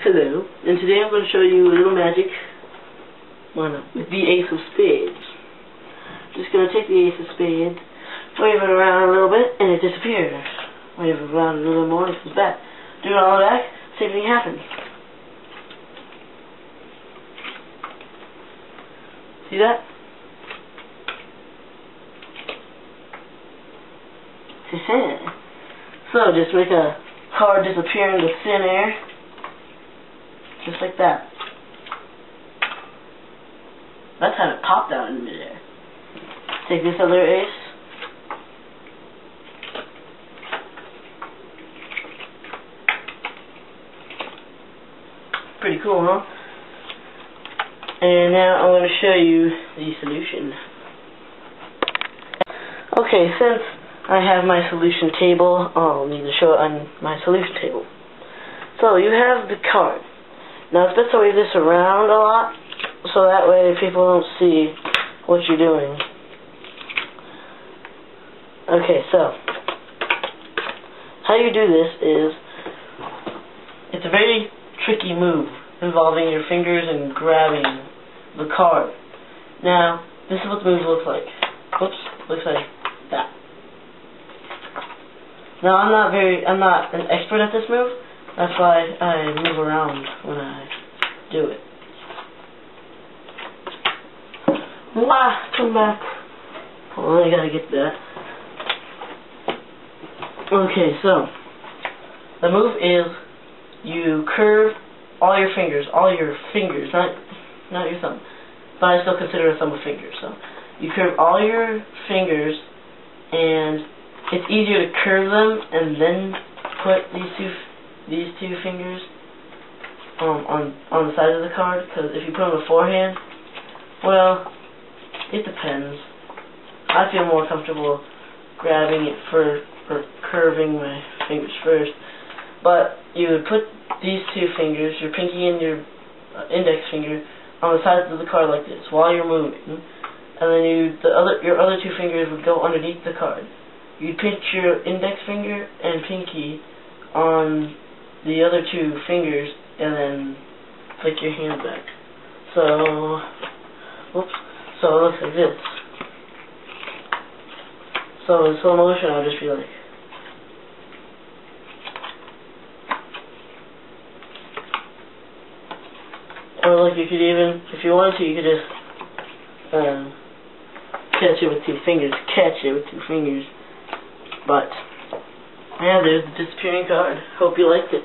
Hello, and today I'm going to show you a little magic with the Ace of Spades. Just going to take the Ace of Spades, wave it around a little bit, and it disappears. Wave it around a little more, and it comes back. Do it all back, same thing happens. See that? So just make a card disappear into thin air. Just like that. That's how it popped out in midair. Take this other ace. Pretty cool, huh? And now I'm going to show you the solution. Okay, since I have my solution table, I'll need to show it on my solution table. So you have the card. Now it's best to wave this around a lot, so that way people don't see what you're doing. Okay, so how you do this is, it's a very tricky move involving your fingers and grabbing the card. Now, this is what the move looks like. Oops, looks like that. Now I'm not an expert at this move. That's why I move around when I do it. Come back. Hold on, I gotta get that. Okay, so the move is you curve all your fingers, not your thumb, but I still consider a thumb a finger. So you curve all your fingers, and it's easier to curve them and then put these two fingers on the side of the card, because if you put them beforehand, well, it depends. I feel more comfortable grabbing it for curving my fingers first. But you would put these two fingers, your pinky and your index finger, on the sides of the card like this while you're moving, and then your other two fingers would go underneath the card. You'd pinch your index finger and pinky on the other two fingers, and then flick your hand back. So, so it looks like this. So in slow motion, I'll just be like, or like you could even, if you wanted to, you could just catch it with two fingers. But yeah, there's the disappearing card. Hope you liked it.